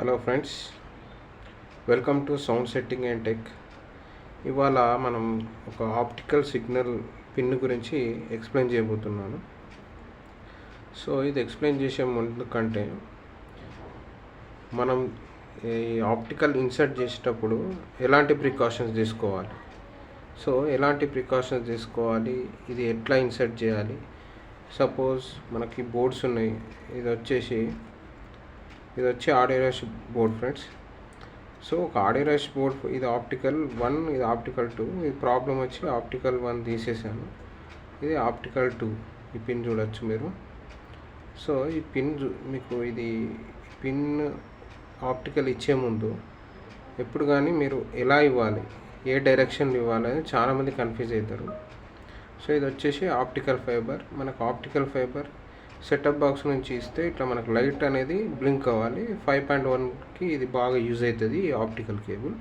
Hello friends, welcome to sound setting and tech. ఇవాళ మనం ఒక ఆప్టికల్ సిగ్నల్ పిన్ గురించి ఎక్స్ప్లెయిన్ చేయబోతున్నాను. సో ఇది ఎక్స్ప్లెయిన్ చేసే ముందు కంటే మనం ఈ ఆప్టికల్ ఇన్సర్ట్ చేసేటప్పుడు ఎలాంటి ప్రికాషన్స్ తీసుకోవాలి, ఇది ఎట్లా ఇన్సర్ట్ చేయాలి. సపోజ్ మనకి బోర్డ్స్ ఉన్నాయి. ఇది వచ్చి audio rush board friends. So ఒక ఆడియో రష్ బోర్డ్, ఇది ఆప్టికల్ 1, ఇది ఆప్టికల్ 2. ఇది ప్రాబ్లం వచ్చి ఆప్టికల్ 1 తీసేసాను, ఇది ఆప్టికల్ 2. ఈ పిన్ చూడొచ్చు మీరు. సో ఈ పిన్ మీకు ఇది పిన్ ఆప్టికల్ ఇచ్చే ముందు ఎప్పుడు కానీ మీరు ఎలా ఇవ్వాలి, ఏ డైరెక్షన్లో ఇవ్వాలి అని చాలామంది కన్ఫ్యూజ్ అవుతారు. సో ఇది వచ్చేసి ఆప్టికల్ ఫైబర్. మనకు ఆప్టికల్ ఫైబర్ సెటప్ బాక్స్ నుంచి ఇస్తే ఇట్లా మనకు లైట్ అనేది బ్లింక్ అవ్వాలి. 5.1కి ఇది బాగా యూజ్ అవుతుంది ఈ ఆప్టికల్ కేబుల్.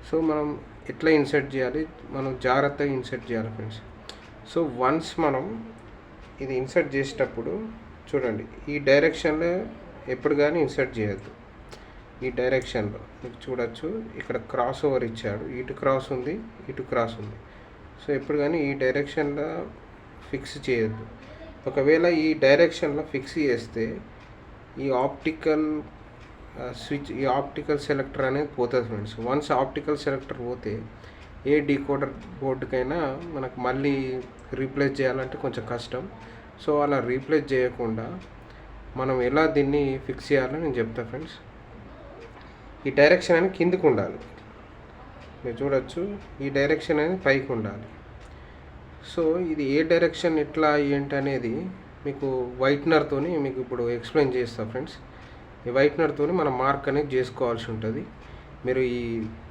సో మనం ఎట్లా ఇన్సర్ట్ చేయాలి, మనం జాగ్రత్తగా ఇన్సర్ట్ చేయాలి ఫ్రెండ్స్. సో వన్స్ మనం ఇది ఇన్సర్ట్ చేసేటప్పుడు చూడండి, ఈ డైరెక్షన్లో ఎప్పుడు కానీ ఇన్సర్ట్ చేయొద్దు. ఈ డైరెక్షన్లో మీకు చూడొచ్చు, ఇక్కడ క్రాస్ ఓవర్ ఇచ్చాడు, ఇటు క్రాస్ ఉంది, ఇటు క్రాస్ ఉంది. సో ఎప్పుడు కానీ ఈ డైరెక్షన్లో ఫిక్స్ చేయొద్దు. ఒకవేళ ఈ డైరెక్షన్లో ఫిక్స్ చేస్తే ఈ ఆప్టికల్ ఆప్టికల్ సెలెక్టర్ అనేది పోతుంది ఫ్రెండ్స్. వన్స్ ఆప్టికల్ సెలెక్టర్ పోతే ఏ డీకోడర్ బోర్డుకైనా మనకు మళ్ళీ రీప్లేస్ చేయాలంటే కొంచెం కష్టం. సో అలా రీప్లేస్ చేయకుండా మనం ఎలా దీన్ని ఫిక్స్ చేయాలో నేను చెప్తాను ఫ్రెండ్స్. ఈ డైరెక్షన్ అనేది కిందికి ఉండాలి, మీరు చూడొచ్చు. ఈ డైరెక్షన్ అనేది పైకి ఉండాలి. సో ఇది ఏ డైరెక్షన్ ఎట్లా ఏంటి అనేది మీకు వైట్నర్తో మీకు ఇప్పుడు ఎక్స్ప్లెయిన్ చేస్తా ఫ్రెండ్స్. ఈ వైట్నర్తో మనం మార్క్ అనేది చేసుకోవాల్సి ఉంటుంది. మీరు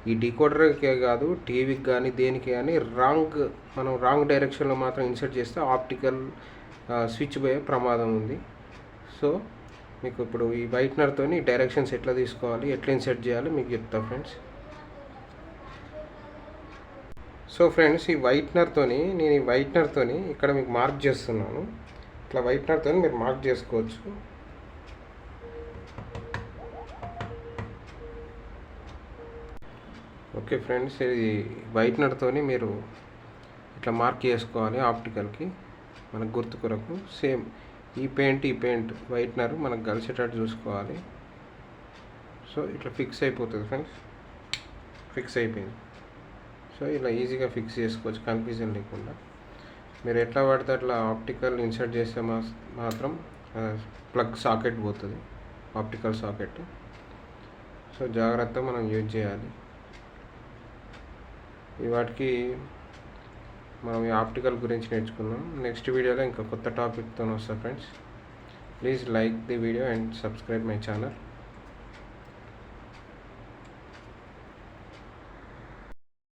ఈ డీకోడర్కే కాదు, టీవీకి కానీ దేనికి కానీ మనం రాంగ్ డైరెక్షన్లో మాత్రం ఇన్సర్ట్ చేస్తే ఆప్టికల్ స్విచ్ పోయే ప్రమాదం ఉంది. సో మీకు ఇప్పుడు ఈ వైట్నర్తో డైరెక్షన్స్ ఎట్లా తీసుకోవాలి, ఎట్లా ఇన్సర్ట్ చేయాలి మీకు చెప్తా ఫ్రెండ్స్. సో ఫ్రెండ్స్, ఈ వైట్నర్తో ఇక్కడ మీకు మార్క్ చేస్తున్నాను. ఇట్లా వైట్నర్తో మీరు మార్క్ చేసుకోవచ్చు. ఓకే ఫ్రెండ్స్, ఇది వైట్నర్తో మీరు ఇట్లా మార్క్ చేసుకోవాలి ఆప్టికల్కి, మనకు గుర్తు కొరకు. సేమ్ ఈ పెయింట్ వైట్నర్ మనకు కలిసేటట్టు చూసుకోవాలి. సో ఇట్లా ఫిక్స్ అయిపోతుంది ఫ్రెండ్స్. ఫిక్స్ అయిపోయింది. సో ఇలా ఈజీగా ఫిక్స్ చేసుకోవచ్చు కన్ఫ్యూజన్ లేకుండా. మీరు ఎట్లా పడితే అట్లా ఆప్టికల్ ఇన్సర్ట్ చేస్తే మాత్రం ప్లగ్ సాకెట్ పోతుంది, ఆప్టికల్ సాకెట్. సో జాగ్రత్తగా మనం యూజ్ చేయాలి. వాటికి మనం ఈ ఆప్టికల్ గురించి నేర్చుకున్నాం. నెక్స్ట్ వీడియోలో ఇంకా కొత్త టాపిక్తో వస్తా friends. Please like the video and subscribe my channel.